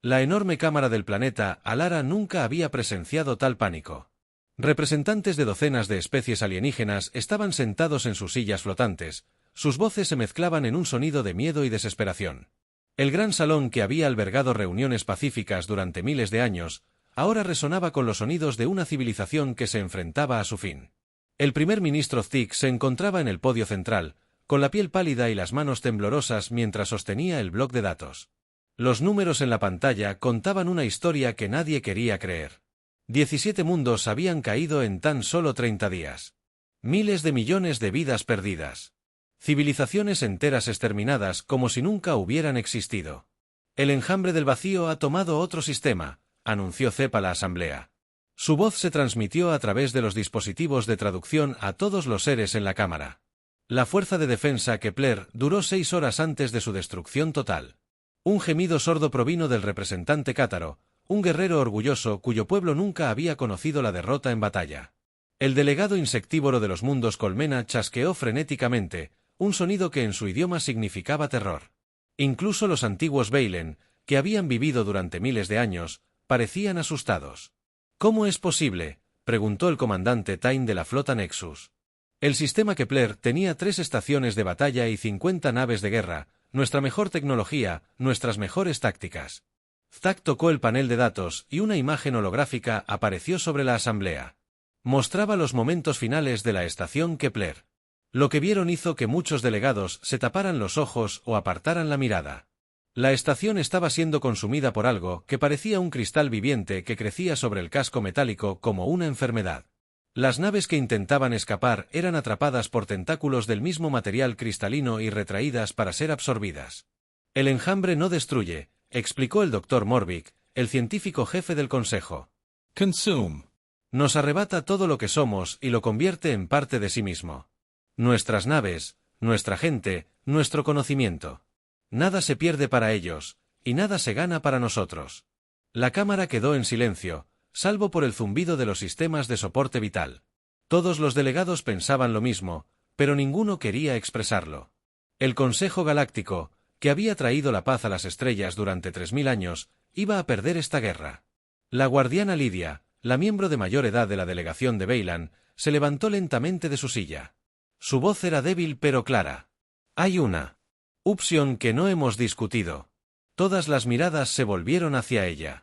La enorme cámara del planeta Alara nunca había presenciado tal pánico. Representantes de docenas de especies alienígenas estaban sentados en sus sillas flotantes, sus voces se mezclaban en un sonido de miedo y desesperación. El gran salón que había albergado reuniones pacíficas durante miles de años, ahora resonaba con los sonidos de una civilización que se enfrentaba a su fin. El primer ministro Zig se encontraba en el podio central, con la piel pálida y las manos temblorosas mientras sostenía el bloc de datos. Los números en la pantalla contaban una historia que nadie quería creer. 17 mundos habían caído en tan solo 30 días. Miles de millones de vidas perdidas. Civilizaciones enteras exterminadas como si nunca hubieran existido. El enjambre del vacío ha tomado otro sistema, anunció Zep a la asamblea. Su voz se transmitió a través de los dispositivos de traducción a todos los seres en la cámara. La fuerza de defensa Kepler duró 6 horas antes de su destrucción total. Un gemido sordo provino del representante cátaro, un guerrero orgulloso cuyo pueblo nunca había conocido la derrota en batalla. El delegado insectívoro de los mundos Colmena chasqueó frenéticamente, un sonido que en su idioma significaba terror. Incluso los antiguos Veilen, que habían vivido durante miles de años, parecían asustados. ¿Cómo es posible?, preguntó el comandante Tain de la flota Nexus. El sistema Kepler tenía 3 estaciones de batalla y 50 naves de guerra, nuestra mejor tecnología, nuestras mejores tácticas. Zak tocó el panel de datos y una imagen holográfica apareció sobre la asamblea. Mostraba los momentos finales de la estación Kepler. Lo que vieron hizo que muchos delegados se taparan los ojos o apartaran la mirada. La estación estaba siendo consumida por algo que parecía un cristal viviente que crecía sobre el casco metálico como una enfermedad. Las naves que intentaban escapar eran atrapadas por tentáculos del mismo material cristalino y retraídas para ser absorbidas. El enjambre no destruye, explicó el Dr. Morvik, el científico jefe del consejo. Consume. Nos arrebata todo lo que somos y lo convierte en parte de sí mismo. Nuestras naves, nuestra gente, nuestro conocimiento. Nada se pierde para ellos, y nada se gana para nosotros. La cámara quedó en silencio, salvo por el zumbido de los sistemas de soporte vital. Todos los delegados pensaban lo mismo, pero ninguno quería expresarlo. El Consejo Galáctico, que había traído la paz a las estrellas durante 3000 años, iba a perder esta guerra. La guardiana Lidia, la miembro de mayor edad de la delegación de Veilan, se levantó lentamente de su silla. Su voz era débil pero clara. Hay una opción que no hemos discutido. Todas las miradas se volvieron hacia ella.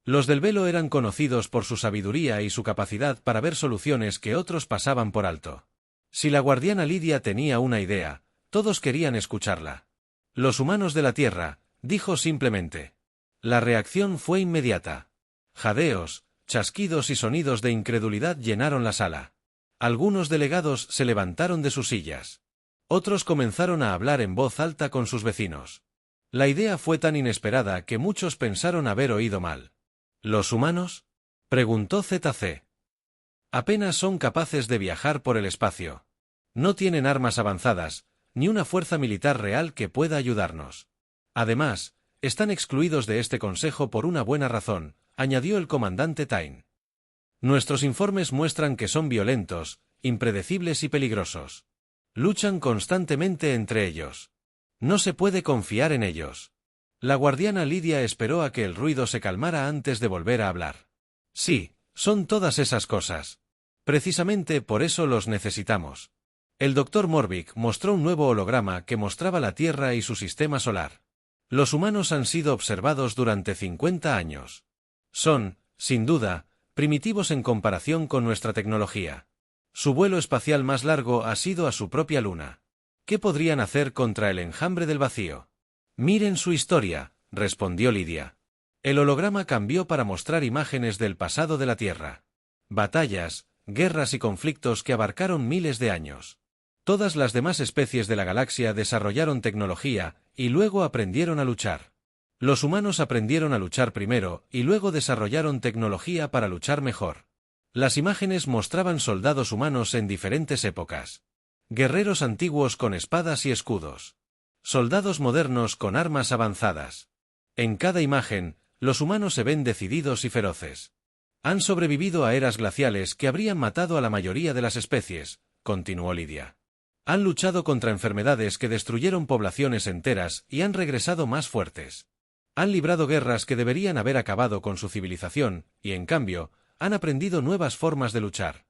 Los del velo eran conocidos por su sabiduría y su capacidad para ver soluciones que otros pasaban por alto. Si la guardiana Lidia tenía una idea, todos querían escucharla. Los humanos de la Tierra, dijo simplemente. La reacción fue inmediata. Jadeos, chasquidos y sonidos de incredulidad llenaron la sala. Algunos delegados se levantaron de sus sillas. Otros comenzaron a hablar en voz alta con sus vecinos. La idea fue tan inesperada que muchos pensaron haber oído mal. ¿Los humanos?, preguntó ZC. Apenas son capaces de viajar por el espacio. No tienen armas avanzadas, ni una fuerza militar real que pueda ayudarnos. Además, están excluidos de este consejo por una buena razón, añadió el comandante Tain. Nuestros informes muestran que son violentos, impredecibles y peligrosos. Luchan constantemente entre ellos. No se puede confiar en ellos. La guardiana Lidia esperó a que el ruido se calmara antes de volver a hablar. Sí, son todas esas cosas. Precisamente por eso los necesitamos. El Dr. Morvik mostró un nuevo holograma que mostraba la Tierra y su sistema solar. Los humanos han sido observados durante 50 años. Son, sin duda, primitivos en comparación con nuestra tecnología. Su vuelo espacial más largo ha sido a su propia luna. ¿Qué podrían hacer contra el enjambre del vacío? Miren su historia, respondió Lidia. El holograma cambió para mostrar imágenes del pasado de la Tierra. Batallas, guerras y conflictos que abarcaron miles de años. Todas las demás especies de la galaxia desarrollaron tecnología y luego aprendieron a luchar. Los humanos aprendieron a luchar primero y luego desarrollaron tecnología para luchar mejor. Las imágenes mostraban soldados humanos en diferentes épocas. Guerreros antiguos con espadas y escudos. Soldados modernos con armas avanzadas. En cada imagen, los humanos se ven decididos y feroces. Han sobrevivido a eras glaciales que habrían matado a la mayoría de las especies, continuó Lidia. Han luchado contra enfermedades que destruyeron poblaciones enteras y han regresado más fuertes. Han librado guerras que deberían haber acabado con su civilización, y en cambio, han aprendido nuevas formas de luchar.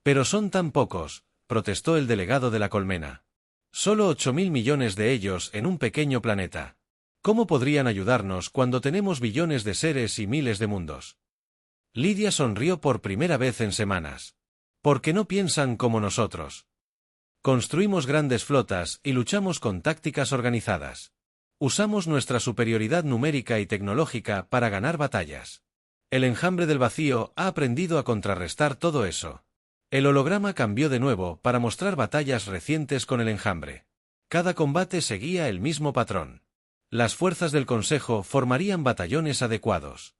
Pero son tan pocos, protestó el delegado de la colmena. Solo 8.000 millones de ellos en un pequeño planeta. ¿Cómo podrían ayudarnos cuando tenemos billones de seres y miles de mundos? Lidia sonrió por primera vez en semanas. Porque no piensan como nosotros. Construimos grandes flotas y luchamos con tácticas organizadas. Usamos nuestra superioridad numérica y tecnológica para ganar batallas. El enjambre del vacío ha aprendido a contrarrestar todo eso. El holograma cambió de nuevo para mostrar batallas recientes con el enjambre. Cada combate seguía el mismo patrón. Las fuerzas del Consejo formarían batallones adecuados.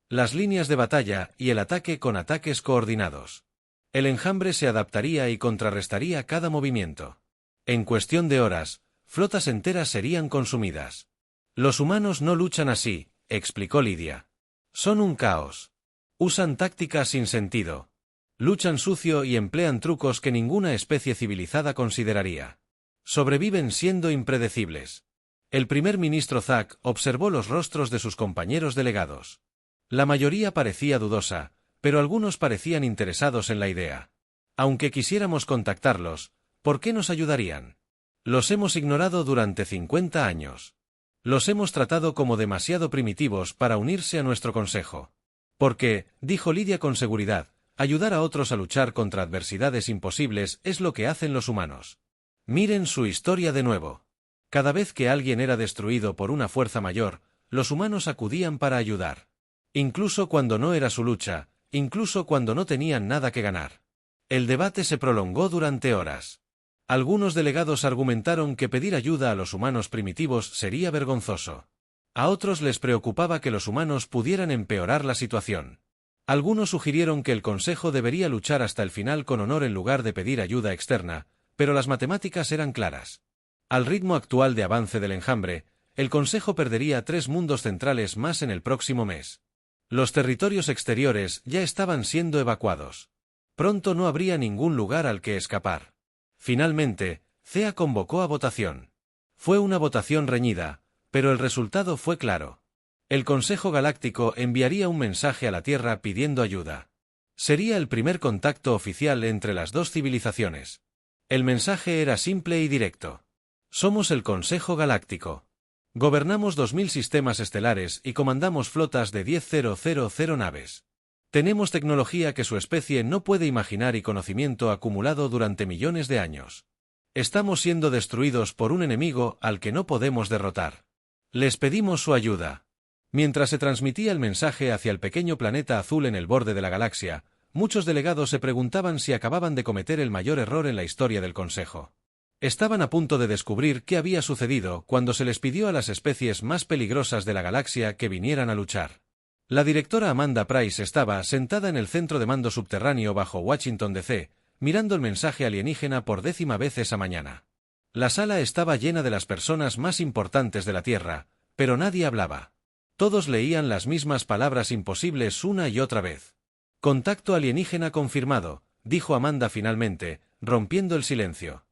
Las líneas de batalla y el ataque con ataques coordinados. El enjambre se adaptaría y contrarrestaría cada movimiento. En cuestión de horas, flotas enteras serían consumidas. Los humanos no luchan así, explicó Lidia. Son un caos. Usan tácticas sin sentido. Luchan sucio y emplean trucos que ninguna especie civilizada consideraría. Sobreviven siendo impredecibles. El primer ministro Zack observó los rostros de sus compañeros delegados. La mayoría parecía dudosa, pero algunos parecían interesados en la idea. Aunque quisiéramos contactarlos, ¿por qué nos ayudarían? Los hemos ignorado durante 50 años. Los hemos tratado como demasiado primitivos para unirse a nuestro consejo. Porque, dijo Lidia con seguridad, ayudar a otros a luchar contra adversidades imposibles es lo que hacen los humanos. Miren su historia de nuevo. Cada vez que alguien era destruido por una fuerza mayor, los humanos acudían para ayudar. Incluso cuando no era su lucha, incluso cuando no tenían nada que ganar. El debate se prolongó durante horas. Algunos delegados argumentaron que pedir ayuda a los humanos primitivos sería vergonzoso. A otros les preocupaba que los humanos pudieran empeorar la situación. Algunos sugirieron que el Consejo debería luchar hasta el final con honor en lugar de pedir ayuda externa, pero las matemáticas eran claras. Al ritmo actual de avance del enjambre, el Consejo perdería 3 mundos centrales más en el próximo mes. Los territorios exteriores ya estaban siendo evacuados. Pronto no habría ningún lugar al que escapar. Finalmente, CEA convocó a votación. Fue una votación reñida, pero el resultado fue claro. El Consejo Galáctico enviaría un mensaje a la Tierra pidiendo ayuda. Sería el primer contacto oficial entre las dos civilizaciones. El mensaje era simple y directo. Somos el Consejo Galáctico. Gobernamos 2000 sistemas estelares y comandamos flotas de 10.000 naves. Tenemos tecnología que su especie no puede imaginar y conocimiento acumulado durante millones de años. Estamos siendo destruidos por un enemigo al que no podemos derrotar. Les pedimos su ayuda. Mientras se transmitía el mensaje hacia el pequeño planeta azul en el borde de la galaxia, muchos delegados se preguntaban si acababan de cometer el mayor error en la historia del Consejo. Estaban a punto de descubrir qué había sucedido cuando se les pidió a las especies más peligrosas de la galaxia que vinieran a luchar. La directora Amanda Price estaba sentada en el centro de mando subterráneo bajo Washington DC, mirando el mensaje alienígena por 10ª vez esa mañana. La sala estaba llena de las personas más importantes de la Tierra, pero nadie hablaba. Todos leían las mismas palabras imposibles una y otra vez. Contacto alienígena confirmado, dijo Amanda finalmente, rompiendo el silencio.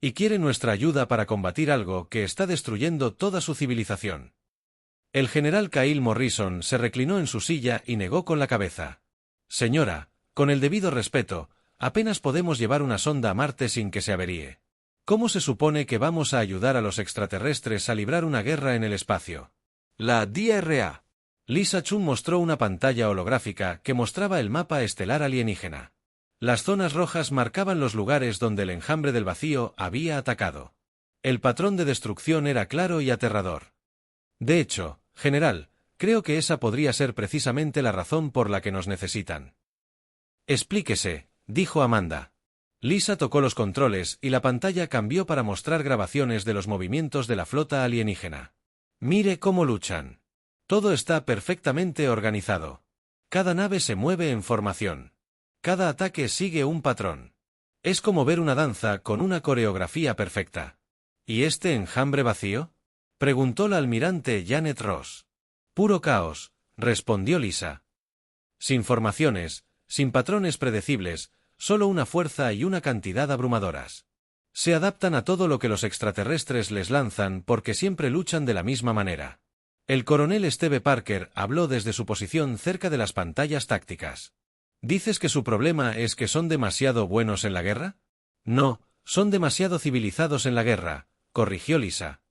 Y quiere nuestra ayuda para combatir algo que está destruyendo toda su civilización. El general Kyle Morrison se reclinó en su silla y negó con la cabeza. Señora, con el debido respeto, apenas podemos llevar una sonda a Marte sin que se averíe. ¿Cómo se supone que vamos a ayudar a los extraterrestres a librar una guerra en el espacio? La DRA. Lisa Chun mostró una pantalla holográfica que mostraba el mapa estelar alienígena. Las zonas rojas marcaban los lugares donde el enjambre del vacío había atacado. El patrón de destrucción era claro y aterrador. De hecho, general, creo que esa podría ser precisamente la razón por la que nos necesitan. Explíquese, dijo Amanda. Lisa tocó los controles y la pantalla cambió para mostrar grabaciones de los movimientos de la flota alienígena. Mire cómo luchan. Todo está perfectamente organizado. Cada nave se mueve en formación. Cada ataque sigue un patrón. Es como ver una danza con una coreografía perfecta. ¿Y este enjambre vacío? Preguntó la almirante Janet Ross. Puro caos, respondió Lisa. Sin formaciones, sin patrones predecibles, solo una fuerza y una cantidad abrumadoras. Se adaptan a todo lo que los extraterrestres les lanzan porque siempre luchan de la misma manera. El coronel Steve Parker habló desde su posición cerca de las pantallas tácticas. ¿Dices que su problema es que son demasiado buenos en la guerra? No, son demasiado civilizados en la guerra, corrigió Lisa.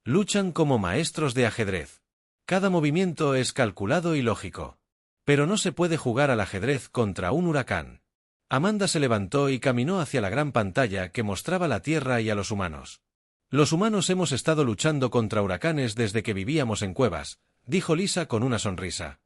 Luchan como maestros de ajedrez. Cada movimiento es calculado y lógico. Pero no se puede jugar al ajedrez contra un huracán. Amanda se levantó y caminó hacia la gran pantalla que mostraba la Tierra y a los humanos. Los humanos hemos estado luchando contra huracanes desde que vivíamos en cuevas, dijo Lisa con una sonrisa.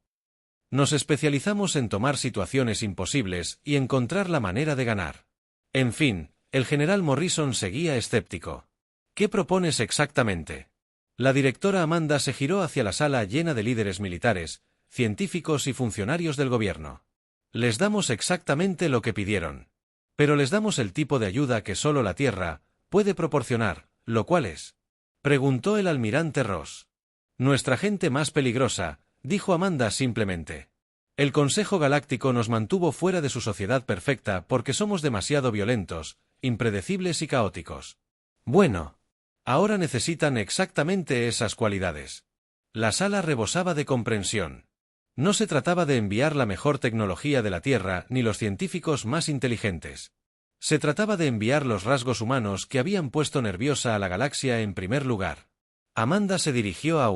Nos especializamos en tomar situaciones imposibles y encontrar la manera de ganar. En fin, el general Morrison seguía escéptico. ¿Qué propones exactamente? La directora Amanda se giró hacia la sala llena de líderes militares, científicos y funcionarios del gobierno. Les damos exactamente lo que pidieron. Pero les damos el tipo de ayuda que solo la Tierra puede proporcionar, ¿lo cual es? Preguntó el almirante Ross. Nuestra gente más peligrosa, dijo Amanda simplemente. El Consejo Galáctico nos mantuvo fuera de su sociedad perfecta porque somos demasiado violentos, impredecibles y caóticos. Bueno. Ahora necesitan exactamente esas cualidades. La sala rebosaba de comprensión. No se trataba de enviar la mejor tecnología de la Tierra ni los científicos más inteligentes. Se trataba de enviar los rasgos humanos que habían puesto nerviosa a la galaxia en primer lugar. Amanda se dirigió a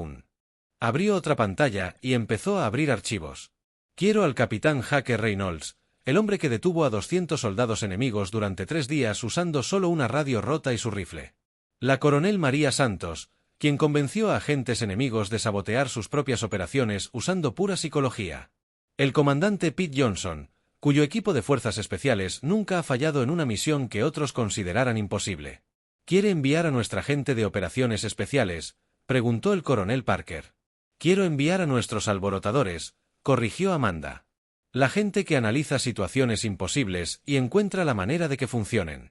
abrió otra pantalla y empezó a abrir archivos. Quiero al capitán Hacker Reynolds, el hombre que detuvo a 200 soldados enemigos durante 3 días usando solo una radio rota y su rifle. La coronel María Santos, quien convenció a agentes enemigos de sabotear sus propias operaciones usando pura psicología. El comandante Pete Johnson, cuyo equipo de fuerzas especiales nunca ha fallado en una misión que otros consideraran imposible. ¿Quiere enviar a nuestra gente de operaciones especiales?, preguntó el coronel Parker. Quiero enviar a nuestros alborotadores, corrigió Amanda. La gente que analiza situaciones imposibles y encuentra la manera de que funcionen.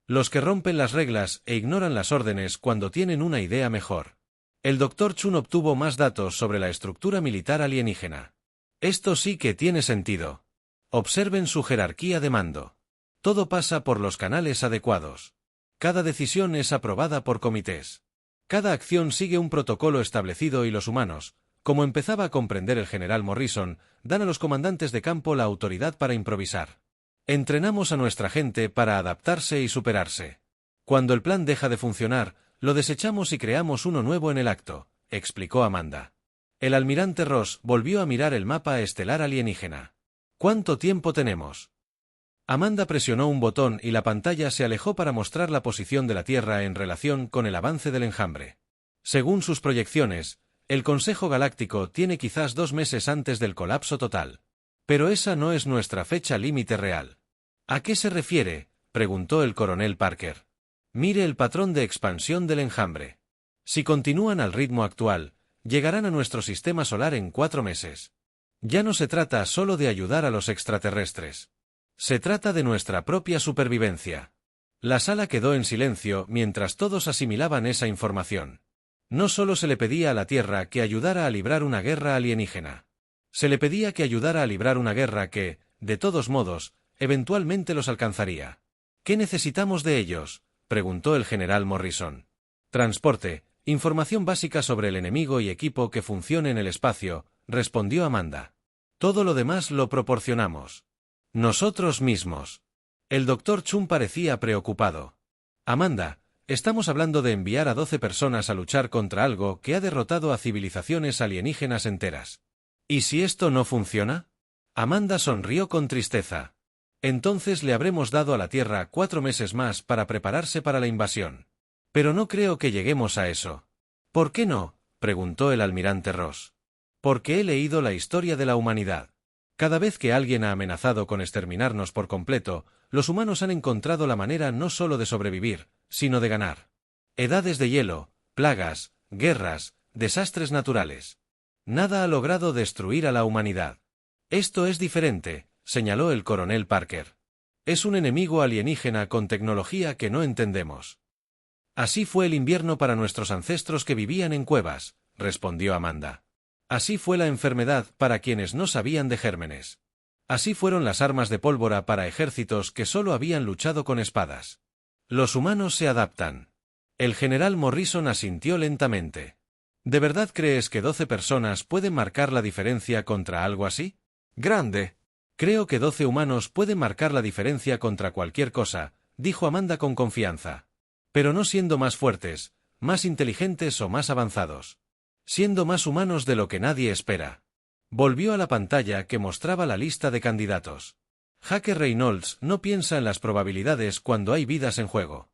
Los que rompen las reglas e ignoran las órdenes cuando tienen una idea mejor. El Dr. Chun obtuvo más datos sobre la estructura militar alienígena. Esto sí que tiene sentido. Observen su jerarquía de mando. Todo pasa por los canales adecuados. Cada decisión es aprobada por comités. Cada acción sigue un protocolo establecido y los humanos, como empezaba a comprender el general Morrison, dan a los comandantes de campo la autoridad para improvisar. Entrenamos a nuestra gente para adaptarse y superarse. Cuando el plan deja de funcionar, lo desechamos y creamos uno nuevo en el acto, explicó Amanda. El almirante Ross volvió a mirar el mapa estelar alienígena. ¿Cuánto tiempo tenemos? Amanda presionó un botón y la pantalla se alejó para mostrar la posición de la Tierra en relación con el avance del enjambre. Según sus proyecciones, el Consejo Galáctico tiene quizás 2 meses antes del colapso total. Pero esa no es nuestra fecha límite real. ¿A qué se refiere?, preguntó el coronel Parker. Mire el patrón de expansión del enjambre. Si continúan al ritmo actual, llegarán a nuestro sistema solar en 4 meses. Ya no se trata solo de ayudar a los extraterrestres. Se trata de nuestra propia supervivencia. La sala quedó en silencio mientras todos asimilaban esa información. No solo se le pedía a la Tierra que ayudara a librar una guerra alienígena. Se le pedía que ayudara a librar una guerra que, de todos modos, eventualmente los alcanzaría. ¿Qué necesitamos de ellos?, preguntó el general Morrison. Transporte, información básica sobre el enemigo y equipo que funcione en el espacio, respondió Amanda. Todo lo demás lo proporcionamos. Nosotros mismos. El Dr. Chun parecía preocupado. Amanda, estamos hablando de enviar a 12 personas a luchar contra algo que ha derrotado a civilizaciones alienígenas enteras. ¿Y si esto no funciona? Amanda sonrió con tristeza. Entonces le habremos dado a la Tierra 4 meses más para prepararse para la invasión. Pero no creo que lleguemos a eso. ¿Por qué no?, preguntó el almirante Ross. Porque he leído la historia de la humanidad. Cada vez que alguien ha amenazado con exterminarnos por completo, los humanos han encontrado la manera no solo de sobrevivir, sino de ganar. Edades de hielo, plagas, guerras, desastres naturales. Nada ha logrado destruir a la humanidad. Esto es diferente, señaló el coronel Parker. Es un enemigo alienígena con tecnología que no entendemos. Así fue el invierno para nuestros ancestros que vivían en cuevas, respondió Amanda. Así fue la enfermedad para quienes no sabían de gérmenes. Así fueron las armas de pólvora para ejércitos que solo habían luchado con espadas. Los humanos se adaptan. El general Morrison asintió lentamente. ¿De verdad crees que 12 personas pueden marcar la diferencia contra algo así? Grande. Creo que 12 humanos pueden marcar la diferencia contra cualquier cosa, dijo Amanda con confianza. Pero no siendo más fuertes, más inteligentes o más avanzados. Siendo más humanos de lo que nadie espera. Volvió a la pantalla que mostraba la lista de candidatos. Jaque Reynolds no piensa en las probabilidades cuando hay vidas en juego.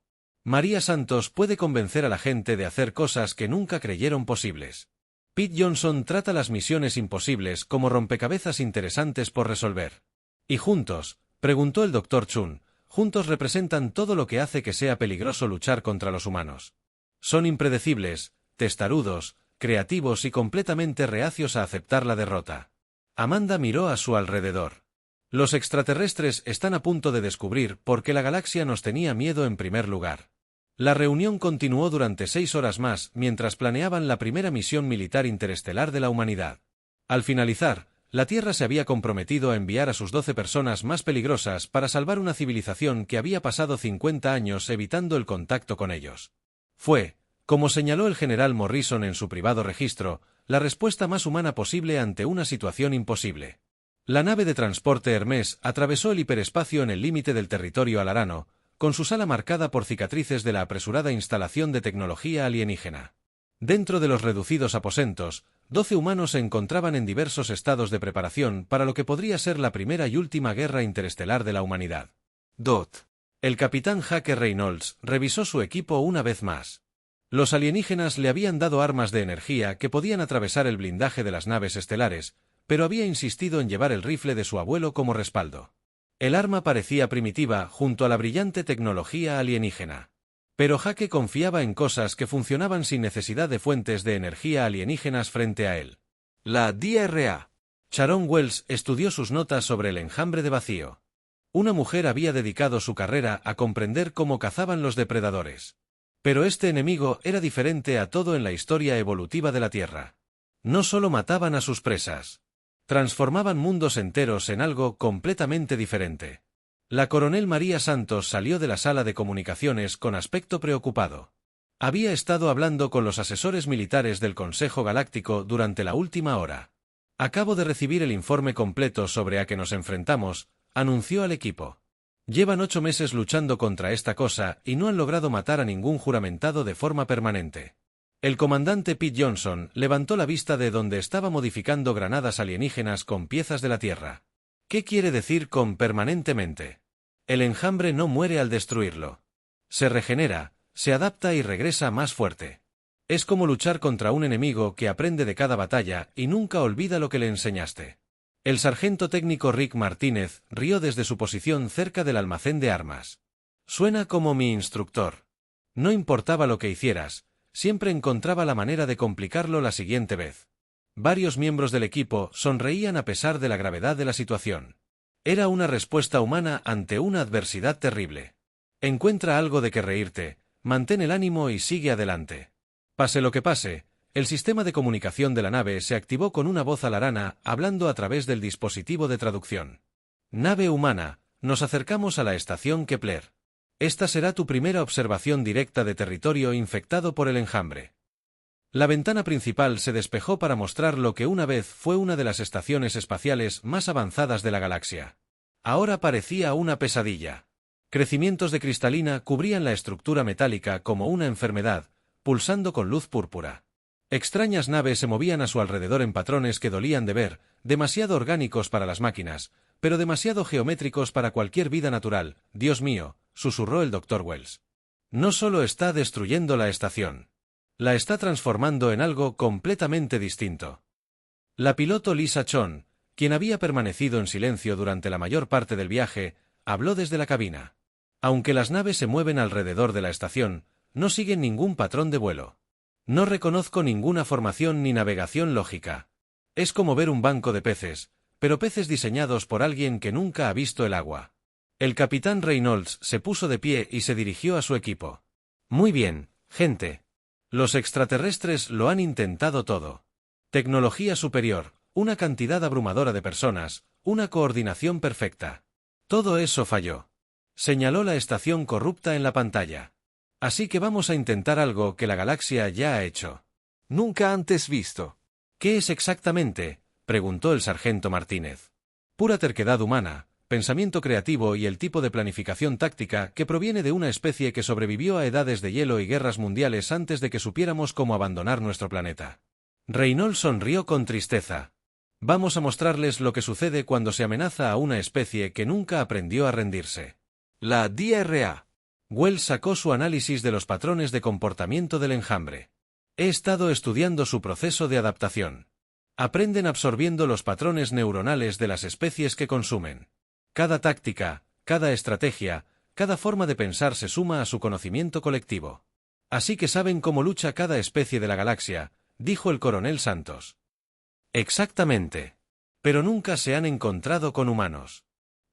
María Santos puede convencer a la gente de hacer cosas que nunca creyeron posibles. Pete Johnson trata las misiones imposibles como rompecabezas interesantes por resolver. ¿Y juntos?, preguntó el Dr. Chun, juntos representan todo lo que hace que sea peligroso luchar contra los humanos. Son impredecibles, testarudos, creativos y completamente reacios a aceptar la derrota. Amanda miró a su alrededor. Los extraterrestres están a punto de descubrir por qué la galaxia nos tenía miedo en primer lugar. La reunión continuó durante 6 horas más mientras planeaban la primera misión militar interestelar de la humanidad. Al finalizar, la Tierra se había comprometido a enviar a sus 12 personas más peligrosas para salvar una civilización que había pasado 50 años evitando el contacto con ellos. Fue, como señaló el general Morrison en su privado registro, la respuesta más humana posible ante una situación imposible. La nave de transporte Hermes atravesó el hiperespacio en el límite del territorio alarano, con su sala marcada por cicatrices de la apresurada instalación de tecnología alienígena. Dentro de los reducidos aposentos, 12 humanos se encontraban en diversos estados de preparación para lo que podría ser la primera y última guerra interestelar de la humanidad. El capitán Jaque Reynolds revisó su equipo una vez más. Los alienígenas le habían dado armas de energía que podían atravesar el blindaje de las naves estelares, pero había insistido en llevar el rifle de su abuelo como respaldo. El arma parecía primitiva junto a la brillante tecnología alienígena. Pero Jaque confiaba en cosas que funcionaban sin necesidad de fuentes de energía alienígenas frente a él. La DRA. Sharon Wells estudió sus notas sobre el enjambre de vacío. Una mujer había dedicado su carrera a comprender cómo cazaban los depredadores. Pero este enemigo era diferente a todo en la historia evolutiva de la Tierra. No solo mataban a sus presas. Transformaban mundos enteros en algo completamente diferente. La coronel María Santos salió de la sala de comunicaciones con aspecto preocupado. Había estado hablando con los asesores militares del Consejo Galáctico durante la última hora. Acabo de recibir el informe completo sobre a qué nos enfrentamos, anunció al equipo. Llevan 8 meses luchando contra esta cosa y no han logrado matar a ningún juramentado de forma permanente. El comandante Pete Johnson levantó la vista de donde estaba modificando granadas alienígenas con piezas de la Tierra. ¿Qué quiere decir con permanentemente? El enjambre no muere al destruirlo. Se regenera, se adapta y regresa más fuerte. Es como luchar contra un enemigo que aprende de cada batalla y nunca olvida lo que le enseñaste. El sargento técnico Rick Martínez rió desde su posición cerca del almacén de armas. Suena como mi instructor. No importaba lo que hicieras, siempre encontraba la manera de complicarlo la siguiente vez. Varios miembros del equipo sonreían a pesar de la gravedad de la situación. Era una respuesta humana ante una adversidad terrible. Encuentra algo de que reírte, mantén el ánimo y sigue adelante. Pase lo que pase, el sistema de comunicación de la nave se activó con una voz alarana hablando a través del dispositivo de traducción. Nave humana, nos acercamos a la estación Kepler. Esta será tu primera observación directa de territorio infectado por el enjambre. La ventana principal se despejó para mostrar lo que una vez fue una de las estaciones espaciales más avanzadas de la galaxia. Ahora parecía una pesadilla. Crecimientos de cristalina cubrían la estructura metálica como una enfermedad, pulsando con luz púrpura. Extrañas naves se movían a su alrededor en patrones que dolían de ver, demasiado orgánicos para las máquinas, pero demasiado geométricos para cualquier vida natural. Dios mío, susurró el Dr. Wells. No solo está destruyendo la estación. La está transformando en algo completamente distinto. La piloto Lisa Chon, quien había permanecido en silencio durante la mayor parte del viaje, habló desde la cabina. Aunque las naves se mueven alrededor de la estación, no siguen ningún patrón de vuelo. No reconozco ninguna formación ni navegación lógica. Es como ver un banco de peces, pero peces diseñados por alguien que nunca ha visto el agua. El capitán Reynolds se puso de pie y se dirigió a su equipo. Muy bien, gente. Los extraterrestres lo han intentado todo. Tecnología superior, una cantidad abrumadora de personas, una coordinación perfecta. Todo eso falló. Señaló la estación corrupta en la pantalla. Así que vamos a intentar algo que la galaxia ya ha hecho. Nunca antes visto. ¿Qué es exactamente?, preguntó el sargento Martínez. Pura terquedad humana, pensamiento creativo y el tipo de planificación táctica que proviene de una especie que sobrevivió a edades de hielo y guerras mundiales antes de que supiéramos cómo abandonar nuestro planeta. Reynolds sonrió con tristeza. Vamos a mostrarles lo que sucede cuando se amenaza a una especie que nunca aprendió a rendirse. La DRA. Wells sacó su análisis de los patrones de comportamiento del enjambre. He estado estudiando su proceso de adaptación. Aprenden absorbiendo los patrones neuronales de las especies que consumen. Cada táctica, cada estrategia, cada forma de pensar se suma a su conocimiento colectivo. Así que saben cómo lucha cada especie de la galaxia, dijo el coronel Santos. Exactamente. Pero nunca se han encontrado con humanos.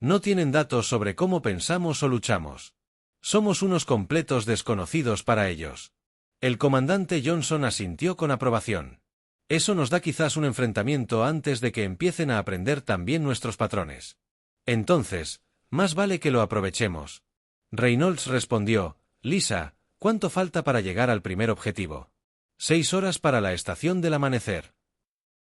No tienen datos sobre cómo pensamos o luchamos. Somos unos completos desconocidos para ellos. El comandante Johnson asintió con aprobación. Eso nos da quizás un enfrentamiento antes de que empiecen a aprender también nuestros patrones. Entonces, más vale que lo aprovechemos. Reynolds respondió, Lisa, ¿cuánto falta para llegar al primer objetivo? 6 horas para la estación del amanecer.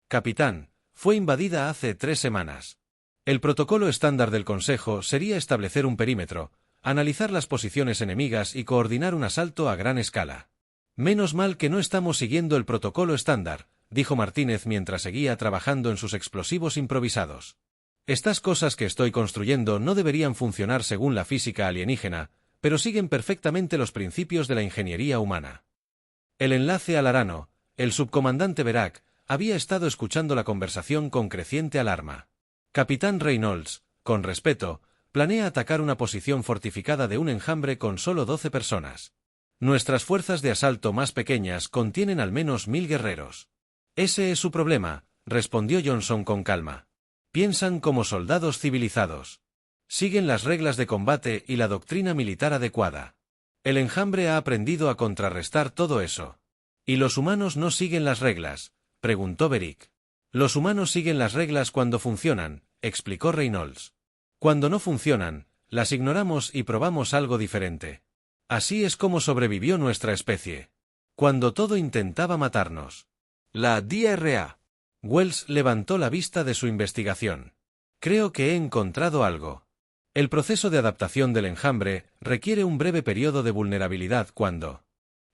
Capitán, fue invadida hace 3 semanas. El protocolo estándar del Consejo sería establecer un perímetro, analizar las posiciones enemigas y coordinar un asalto a gran escala. Menos mal que no estamos siguiendo el protocolo estándar, dijo Martínez mientras seguía trabajando en sus explosivos improvisados. Estas cosas que estoy construyendo no deberían funcionar según la física alienígena, pero siguen perfectamente los principios de la ingeniería humana. El enlace al Arano, el subcomandante Verac, había estado escuchando la conversación con creciente alarma. Capitán Reynolds, con respeto, planea atacar una posición fortificada de un enjambre con solo 12 personas. Nuestras fuerzas de asalto más pequeñas contienen al menos 1000 guerreros. Ese es su problema, respondió Johnson con calma. Piensan como soldados civilizados. Siguen las reglas de combate y la doctrina militar adecuada. El enjambre ha aprendido a contrarrestar todo eso. ¿Y los humanos no siguen las reglas?, preguntó Beric. Los humanos siguen las reglas cuando funcionan, explicó Reynolds. Cuando no funcionan, las ignoramos y probamos algo diferente. Así es como sobrevivió nuestra especie. Cuando todo intentaba matarnos. La DRA. Wells levantó la vista de su investigación. Creo que he encontrado algo. El proceso de adaptación del enjambre requiere un breve periodo de vulnerabilidad cuando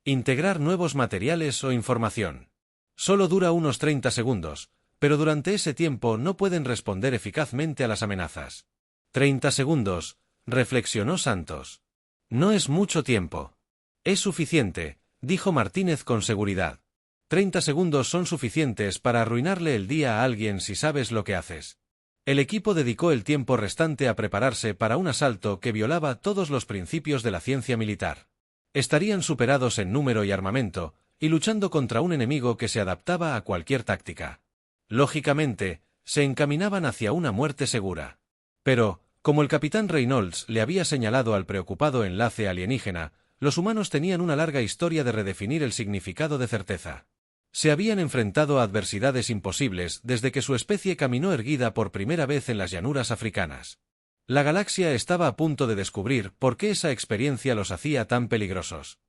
integrar nuevos materiales o información. Solo dura unos 30 segundos, pero durante ese tiempo no pueden responder eficazmente a las amenazas. 30 segundos, reflexionó Santos. No es mucho tiempo. Es suficiente, dijo Martínez con seguridad. 30 segundos son suficientes para arruinarle el día a alguien si sabes lo que haces. El equipo dedicó el tiempo restante a prepararse para un asalto que violaba todos los principios de la ciencia militar. Estarían superados en número y armamento, y luchando contra un enemigo que se adaptaba a cualquier táctica. Lógicamente, se encaminaban hacia una muerte segura. Pero, como el capitán Reynolds le había señalado al preocupado enlace alienígena, los humanos tenían una larga historia de redefinir el significado de certeza. Se habían enfrentado a adversidades imposibles desde que su especie caminó erguida por primera vez en las llanuras africanas. La galaxia estaba a punto de descubrir por qué esa experiencia los hacía tan peligrosos.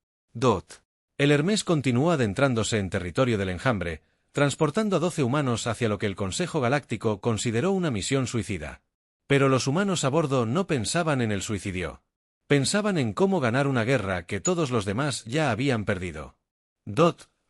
El Hermes continuó adentrándose en territorio del enjambre, transportando a 12 humanos hacia lo que el Consejo Galáctico consideró una misión suicida. Pero los humanos a bordo no pensaban en el suicidio. Pensaban en cómo ganar una guerra que todos los demás ya habían perdido.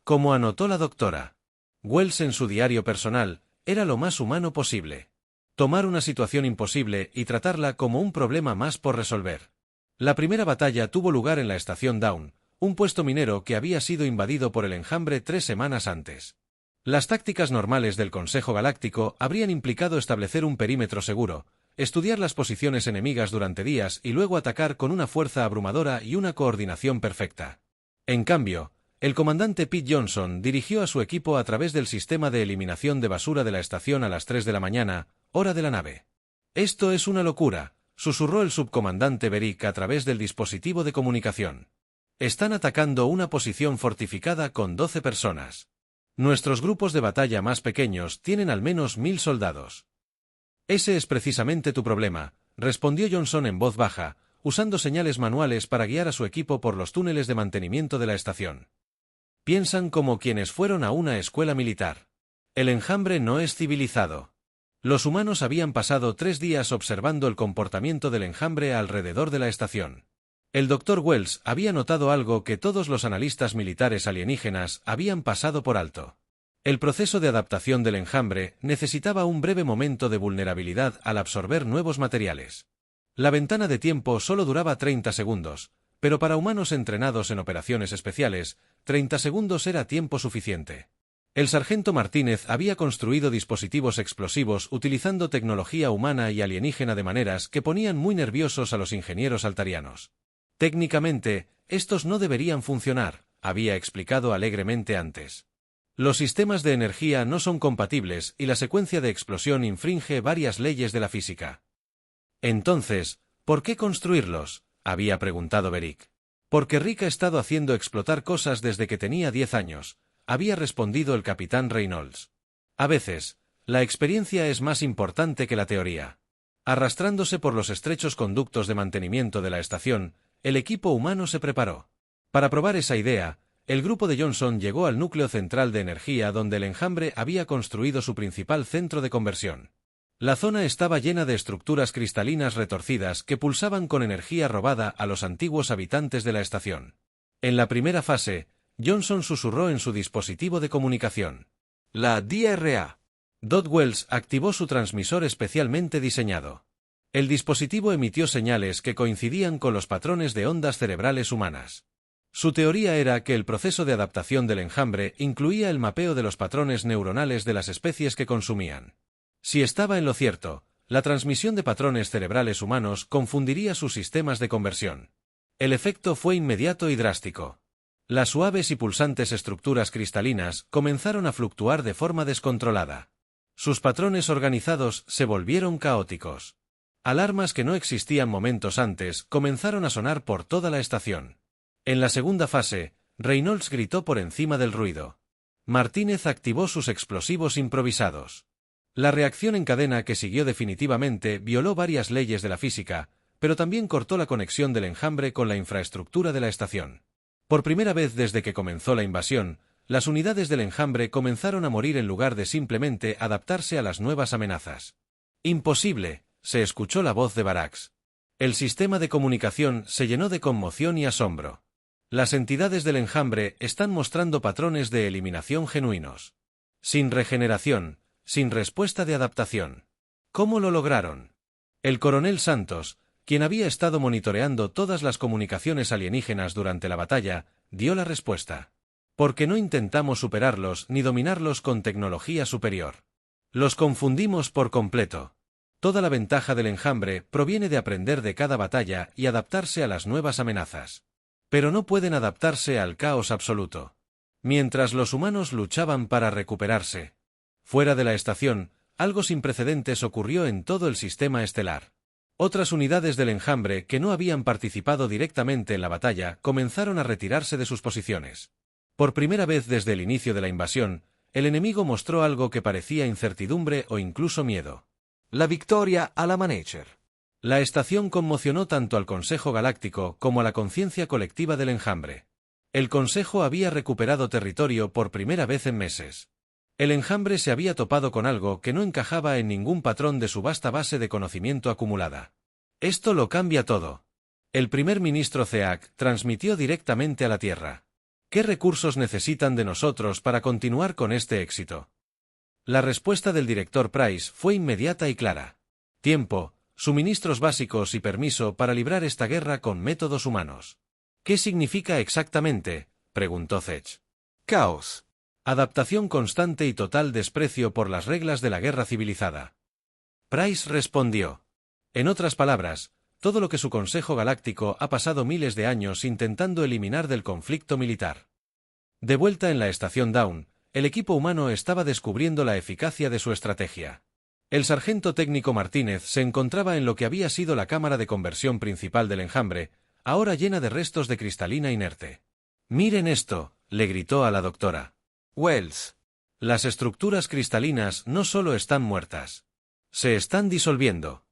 Como anotó la doctora Wells en su diario personal, era lo más humano posible. Tomar una situación imposible y tratarla como un problema más por resolver. La primera batalla tuvo lugar en la estación Dawn, un puesto minero que había sido invadido por el enjambre 3 semanas antes. Las tácticas normales del Consejo Galáctico habrían implicado establecer un perímetro seguro, estudiar las posiciones enemigas durante días y luego atacar con una fuerza abrumadora y una coordinación perfecta. En cambio, el comandante Pete Johnson dirigió a su equipo a través del sistema de eliminación de basura de la estación a las 3 de la mañana, hora de la nave. «Esto es una locura», susurró el subcomandante Beric a través del dispositivo de comunicación. «Están atacando una posición fortificada con 12 personas. Nuestros grupos de batalla más pequeños tienen al menos 1000 soldados». «Ese es precisamente tu problema», respondió Johnson en voz baja, usando señales manuales para guiar a su equipo por los túneles de mantenimiento de la estación. Piensan como quienes fueron a una escuela militar. El enjambre no es civilizado. Los humanos habían pasado 3 días observando el comportamiento del enjambre alrededor de la estación. El Dr. Wells había notado algo que todos los analistas militares alienígenas habían pasado por alto. El proceso de adaptación del enjambre necesitaba un breve momento de vulnerabilidad al absorber nuevos materiales. La ventana de tiempo solo duraba 30 segundos, pero para humanos entrenados en operaciones especiales, 30 segundos era tiempo suficiente. El sargento Martínez había construido dispositivos explosivos utilizando tecnología humana y alienígena de maneras que ponían muy nerviosos a los ingenieros altarianos. Técnicamente, estos no deberían funcionar, había explicado alegremente antes. Los sistemas de energía no son compatibles y la secuencia de explosión infringe varias leyes de la física. Entonces, ¿por qué construirlos?, había preguntado Beric. Porque Rick ha estado haciendo explotar cosas desde que tenía 10 años, había respondido el capitán Reynolds. A veces, la experiencia es más importante que la teoría. Arrastrándose por los estrechos conductos de mantenimiento de la estación, el equipo humano se preparó. Para probar esa idea, el grupo de Johnson llegó al núcleo central de energía donde el enjambre había construido su principal centro de conversión. La zona estaba llena de estructuras cristalinas retorcidas que pulsaban con energía robada a los antiguos habitantes de la estación. En la primera fase, Johnson susurró en su dispositivo de comunicación. La DRA. Dot Wells activó su transmisor especialmente diseñado. El dispositivo emitió señales que coincidían con los patrones de ondas cerebrales humanas. Su teoría era que el proceso de adaptación del enjambre incluía el mapeo de los patrones neuronales de las especies que consumían. Si estaba en lo cierto, la transmisión de patrones cerebrales humanos confundiría sus sistemas de conversión. El efecto fue inmediato y drástico. Las suaves y pulsantes estructuras cristalinas comenzaron a fluctuar de forma descontrolada. Sus patrones organizados se volvieron caóticos. Alarmas que no existían momentos antes comenzaron a sonar por toda la estación. En la segunda fase, Reynolds gritó por encima del ruido. Martínez activó sus explosivos improvisados. La reacción en cadena que siguió definitivamente violó varias leyes de la física, pero también cortó la conexión del enjambre con la infraestructura de la estación. Por primera vez desde que comenzó la invasión, las unidades del enjambre comenzaron a morir en lugar de simplemente adaptarse a las nuevas amenazas. «Imposible», se escuchó la voz de Barax. El sistema de comunicación se llenó de conmoción y asombro. Las entidades del enjambre están mostrando patrones de eliminación genuinos. Sin regeneración, sin respuesta de adaptación. ¿Cómo lo lograron? El coronel Santos, quien había estado monitoreando todas las comunicaciones alienígenas durante la batalla, dio la respuesta. Porque no intentamos superarlos ni dominarlos con tecnología superior. Los confundimos por completo. Toda la ventaja del enjambre proviene de aprender de cada batalla y adaptarse a las nuevas amenazas. Pero no pueden adaptarse al caos absoluto. Mientras los humanos luchaban para recuperarse. Fuera de la estación, algo sin precedentes ocurrió en todo el sistema estelar. Otras unidades del enjambre que no habían participado directamente en la batalla comenzaron a retirarse de sus posiciones. Por primera vez desde el inicio de la invasión, el enemigo mostró algo que parecía incertidumbre o incluso miedo. La victoria a la Manager. La estación conmocionó tanto al Consejo Galáctico como a la conciencia colectiva del enjambre. El Consejo había recuperado territorio por primera vez en meses. El enjambre se había topado con algo que no encajaba en ningún patrón de su vasta base de conocimiento acumulada. Esto lo cambia todo. El primer ministro Zeak transmitió directamente a la Tierra. ¿Qué recursos necesitan de nosotros para continuar con este éxito? La respuesta del director Price fue inmediata y clara. Tiempo, suministros básicos y permiso para librar esta guerra con métodos humanos. ¿Qué significa exactamente?, preguntó Zech. Caos. Adaptación constante y total desprecio por las reglas de la guerra civilizada. Price respondió. En otras palabras, todo lo que su Consejo Galáctico ha pasado miles de años intentando eliminar del conflicto militar. De vuelta en la estación Dawn, el equipo humano estaba descubriendo la eficacia de su estrategia. El sargento técnico Martínez se encontraba en lo que había sido la cámara de conversión principal del enjambre, ahora llena de restos de cristalina inerte. «Miren esto», le gritó a la doctora. Wells. Las estructuras cristalinas no solo están muertas. Se están disolviendo.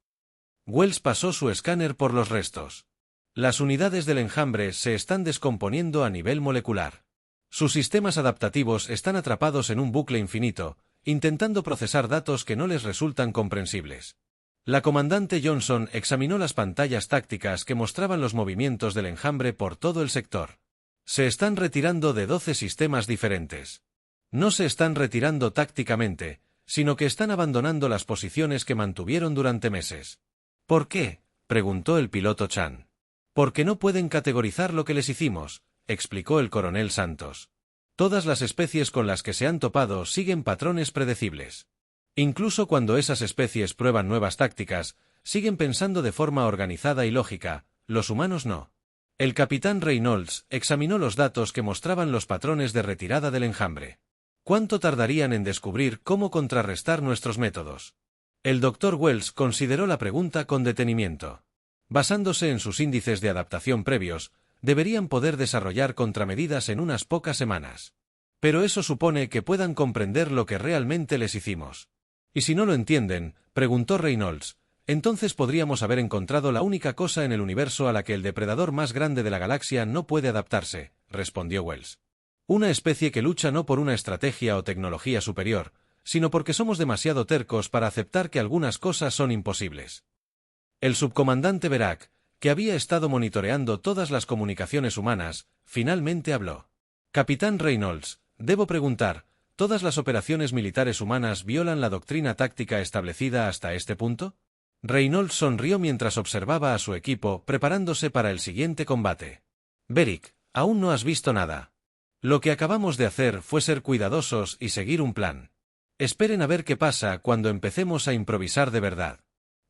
Wells pasó su escáner por los restos. Las unidades del enjambre se están descomponiendo a nivel molecular. Sus sistemas adaptativos están atrapados en un bucle infinito, intentando procesar datos que no les resultan comprensibles. La comandante Johnson examinó las pantallas tácticas que mostraban los movimientos del enjambre por todo el sector. Se están retirando de 12 sistemas diferentes. No se están retirando tácticamente, sino que están abandonando las posiciones que mantuvieron durante meses. ¿Por qué?, preguntó el piloto Chan. Porque no pueden categorizar lo que les hicimos, explicó el coronel Santos. Todas las especies con las que se han topado siguen patrones predecibles. Incluso cuando esas especies prueban nuevas tácticas, siguen pensando de forma organizada y lógica, los humanos no. El capitán Reynolds examinó los datos que mostraban los patrones de retirada del enjambre. ¿Cuánto tardarían en descubrir cómo contrarrestar nuestros métodos? El Dr. Wells consideró la pregunta con detenimiento. Basándose en sus índices de adaptación previos, deberían poder desarrollar contramedidas en unas pocas semanas. Pero eso supone que puedan comprender lo que realmente les hicimos. ¿Y si no lo entienden?, preguntó Reynolds, entonces podríamos haber encontrado la única cosa en el universo a la que el depredador más grande de la galaxia no puede adaptarse, respondió Wells. Una especie que lucha no por una estrategia o tecnología superior, sino porque somos demasiado tercos para aceptar que algunas cosas son imposibles. El subcomandante Verac, que había estado monitoreando todas las comunicaciones humanas, finalmente habló. Capitán Reynolds, debo preguntar, ¿todas las operaciones militares humanas violan la doctrina táctica establecida hasta este punto? Reynolds sonrió mientras observaba a su equipo preparándose para el siguiente combate. Beric, aún no has visto nada. Lo que acabamos de hacer fue ser cuidadosos y seguir un plan. Esperen a ver qué pasa cuando empecemos a improvisar de verdad.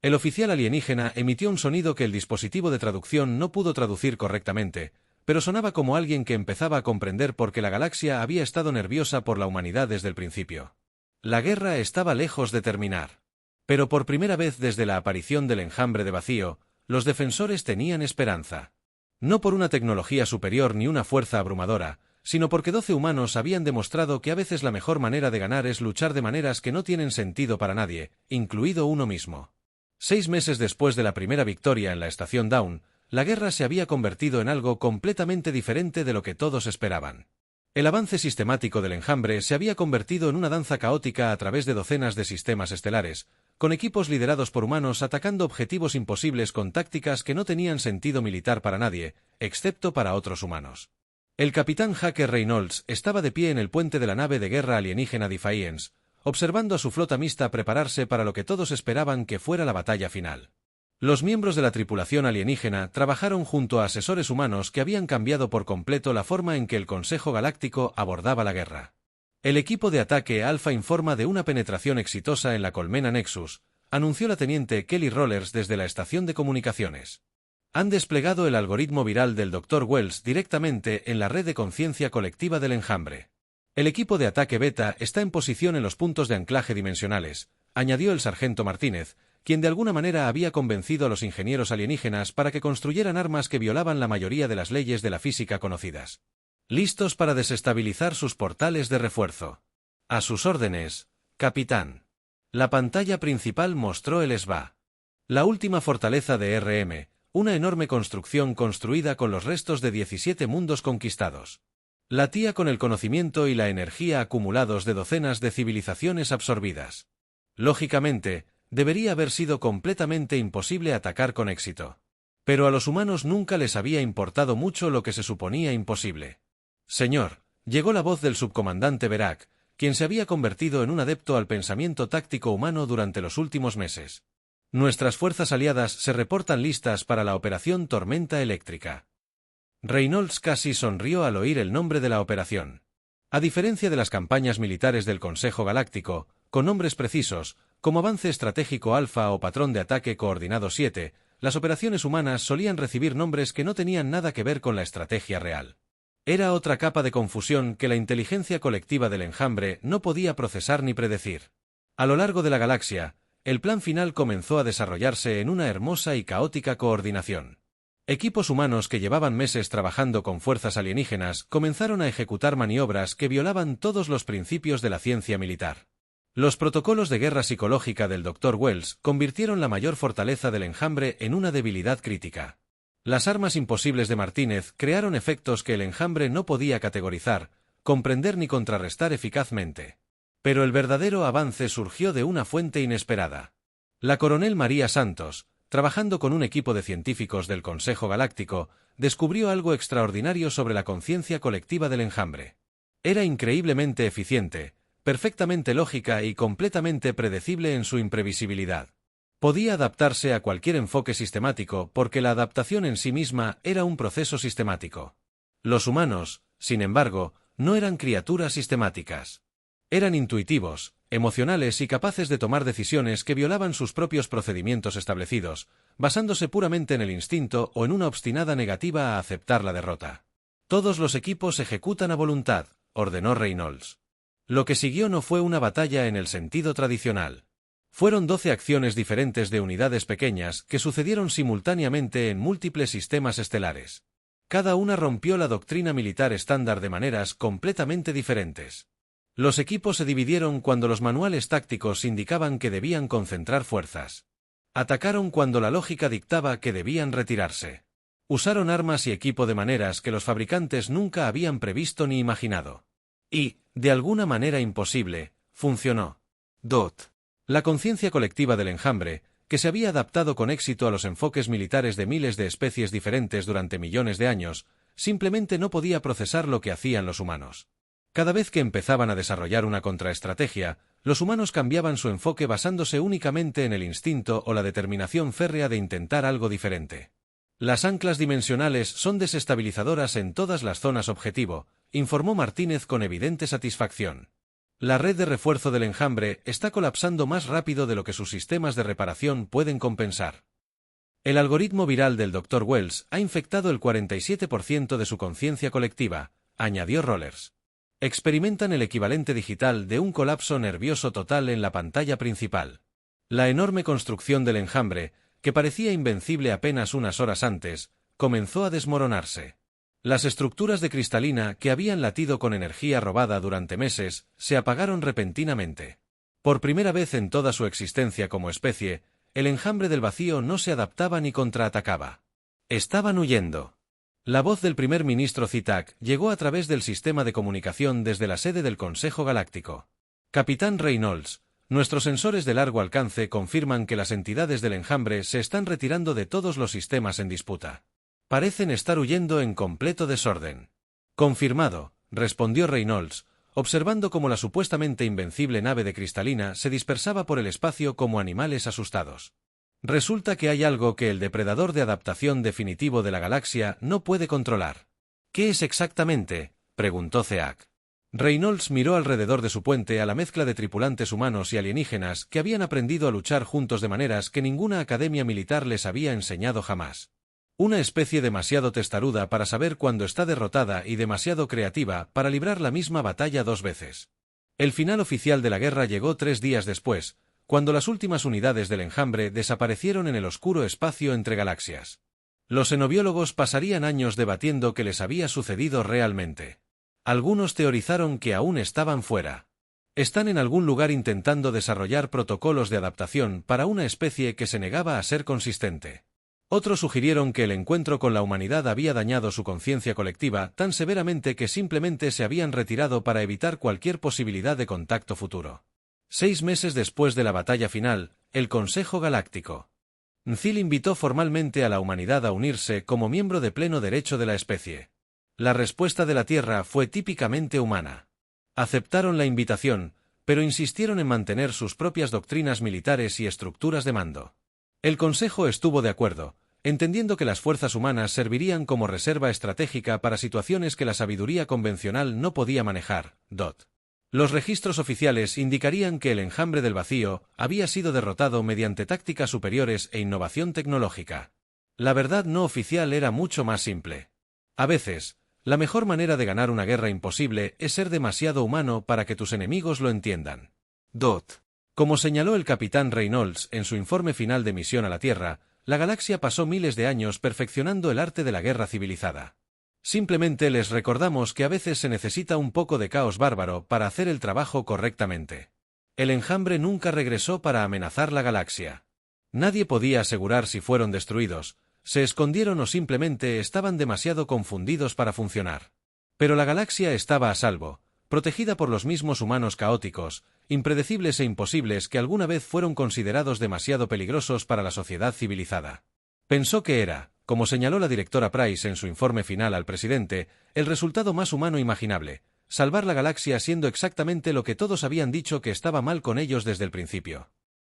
El oficial alienígena emitió un sonido que el dispositivo de traducción no pudo traducir correctamente, pero sonaba como alguien que empezaba a comprender por qué la galaxia había estado nerviosa por la humanidad desde el principio. La guerra estaba lejos de terminar. Pero por primera vez desde la aparición del enjambre de vacío, los defensores tenían esperanza. No por una tecnología superior ni una fuerza abrumadora, sino porque 12 humanos habían demostrado que a veces la mejor manera de ganar es luchar de maneras que no tienen sentido para nadie, incluido uno mismo. 6 meses después de la primera victoria en la estación Dawn, la guerra se había convertido en algo completamente diferente de lo que todos esperaban. El avance sistemático del enjambre se había convertido en una danza caótica a través de docenas de sistemas estelares, con equipos liderados por humanos atacando objetivos imposibles con tácticas que no tenían sentido militar para nadie, excepto para otros humanos. El capitán Hacker Reynolds estaba de pie en el puente de la nave de guerra alienígena Defiance, observando a su flota mixta prepararse para lo que todos esperaban que fuera la batalla final. Los miembros de la tripulación alienígena trabajaron junto a asesores humanos que habían cambiado por completo la forma en que el Consejo Galáctico abordaba la guerra. El equipo de ataque Alpha informa de una penetración exitosa en la colmena Nexus, anunció la teniente Kelly Rollers desde la estación de comunicaciones. Han desplegado el algoritmo viral del Dr. Wells directamente en la red de conciencia colectiva del enjambre. El equipo de ataque Beta está en posición en los puntos de anclaje dimensionales, añadió el sargento Martínez, quien de alguna manera había convencido a los ingenieros alienígenas para que construyeran armas que violaban la mayoría de las leyes de la física conocidas. Listos para desestabilizar sus portales de refuerzo. A sus órdenes, capitán. La pantalla principal mostró el SBA. La última fortaleza de RM, una enorme construcción construida con los restos de 17 mundos conquistados. Latía con el conocimiento y la energía acumulados de docenas de civilizaciones absorbidas. Lógicamente, debería haber sido completamente imposible atacar con éxito. Pero a los humanos nunca les había importado mucho lo que se suponía imposible. Señor, llegó la voz del subcomandante Verac, quien se había convertido en un adepto al pensamiento táctico humano durante los últimos meses. Nuestras fuerzas aliadas se reportan listas para la operación Tormenta Eléctrica. Reynolds casi sonrió al oír el nombre de la operación. A diferencia de las campañas militares del Consejo Galáctico, con nombres precisos, como Avance Estratégico Alfa o Patrón de Ataque Coordinado 7, las operaciones humanas solían recibir nombres que no tenían nada que ver con la estrategia real. Era otra capa de confusión que la inteligencia colectiva del enjambre no podía procesar ni predecir. A lo largo de la galaxia, el plan final comenzó a desarrollarse en una hermosa y caótica coordinación. Equipos humanos que llevaban meses trabajando con fuerzas alienígenas comenzaron a ejecutar maniobras que violaban todos los principios de la ciencia militar. Los protocolos de guerra psicológica del Dr. Wells convirtieron la mayor fortaleza del enjambre en una debilidad crítica. Las armas imposibles de Martínez crearon efectos que el enjambre no podía categorizar, comprender ni contrarrestar eficazmente. Pero el verdadero avance surgió de una fuente inesperada. La coronel María Santos, trabajando con un equipo de científicos del Consejo Galáctico, descubrió algo extraordinario sobre la conciencia colectiva del enjambre. Era increíblemente eficiente, perfectamente lógica y completamente predecible en su imprevisibilidad. Podía adaptarse a cualquier enfoque sistemático porque la adaptación en sí misma era un proceso sistemático. Los humanos, sin embargo, no eran criaturas sistemáticas. Eran intuitivos, emocionales y capaces de tomar decisiones que violaban sus propios procedimientos establecidos, basándose puramente en el instinto o en una obstinada negativa a aceptar la derrota. Todos los equipos ejecutan a voluntad, ordenó Reynolds. Lo que siguió no fue una batalla en el sentido tradicional. Fueron 12 acciones diferentes de unidades pequeñas que sucedieron simultáneamente en múltiples sistemas estelares. Cada una rompió la doctrina militar estándar de maneras completamente diferentes. Los equipos se dividieron cuando los manuales tácticos indicaban que debían concentrar fuerzas. Atacaron cuando la lógica dictaba que debían retirarse. Usaron armas y equipo de maneras que los fabricantes nunca habían previsto ni imaginado. Y, de alguna manera imposible, funcionó. DOT. La conciencia colectiva del enjambre, que se había adaptado con éxito a los enfoques militares de miles de especies diferentes durante millones de años, simplemente no podía procesar lo que hacían los humanos. Cada vez que empezaban a desarrollar una contraestrategia, los humanos cambiaban su enfoque basándose únicamente en el instinto o la determinación férrea de intentar algo diferente. Las anclas dimensionales son desestabilizadoras en todas las zonas objetivo, informó Martínez con evidente satisfacción. La red de refuerzo del enjambre está colapsando más rápido de lo que sus sistemas de reparación pueden compensar. El algoritmo viral del Dr. Wells ha infectado el 47% de su conciencia colectiva, añadió Rollers. Experimentan el equivalente digital de un colapso nervioso total en la pantalla principal. La enorme construcción del enjambre, que parecía invencible apenas unas horas antes, comenzó a desmoronarse. Las estructuras de cristalina que habían latido con energía robada durante meses se apagaron repentinamente. Por primera vez en toda su existencia como especie, el enjambre del vacío no se adaptaba ni contraatacaba. Estaban huyendo. La voz del primer ministro Zitak llegó a través del sistema de comunicación desde la sede del Consejo Galáctico. Capitán Reynolds, nuestros sensores de largo alcance confirman que las entidades del enjambre se están retirando de todos los sistemas en disputa. Parecen estar huyendo en completo desorden. Confirmado, respondió Reynolds, observando cómo la supuestamente invencible nave de cristalina se dispersaba por el espacio como animales asustados. Resulta que hay algo que el depredador de adaptación definitivo de la galaxia no puede controlar. ¿Qué es exactamente?, preguntó Zeak. Reynolds miró alrededor de su puente a la mezcla de tripulantes humanos y alienígenas que habían aprendido a luchar juntos de maneras que ninguna academia militar les había enseñado jamás. Una especie demasiado testaruda para saber cuándo está derrotada y demasiado creativa para librar la misma batalla 2 veces. El final oficial de la guerra llegó 3 días después, cuando las últimas unidades del enjambre desaparecieron en el oscuro espacio entre galaxias. Los xenobiólogos pasarían años debatiendo qué les había sucedido realmente. Algunos teorizaron que aún estaban fuera. Están en algún lugar intentando desarrollar protocolos de adaptación para una especie que se negaba a ser consistente. Otros sugirieron que el encuentro con la humanidad había dañado su conciencia colectiva tan severamente que simplemente se habían retirado para evitar cualquier posibilidad de contacto futuro. 6 meses después de la batalla final, el Consejo Galáctico. Nzil invitó formalmente a la humanidad a unirse como miembro de pleno derecho de la especie. La respuesta de la Tierra fue típicamente humana. Aceptaron la invitación, pero insistieron en mantener sus propias doctrinas militares y estructuras de mando. El Consejo estuvo de acuerdo, entendiendo que las fuerzas humanas servirían como reserva estratégica para situaciones que la sabiduría convencional no podía manejar. Los registros oficiales indicarían que el enjambre del vacío había sido derrotado mediante tácticas superiores e innovación tecnológica. La verdad no oficial era mucho más simple. A veces, la mejor manera de ganar una guerra imposible es ser demasiado humano para que tus enemigos lo entiendan. Como señaló el capitán Reynolds en su informe final de misión a la Tierra, la galaxia pasó miles de años perfeccionando el arte de la guerra civilizada. Simplemente les recordamos que a veces se necesita un poco de caos bárbaro para hacer el trabajo correctamente. El enjambre nunca regresó para amenazar la galaxia. Nadie podía asegurar si fueron destruidos, se escondieron o simplemente estaban demasiado confundidos para funcionar. Pero la galaxia estaba a salvo, protegida por los mismos humanos caóticos, impredecibles e imposibles que alguna vez fueron considerados demasiado peligrosos para la sociedad civilizada. Pensó que era, como señaló la directora Price en su informe final al presidente, el resultado más humano imaginable, salvar la galaxia siendo exactamente lo que todos habían dicho que estaba mal con ellos desde el principio.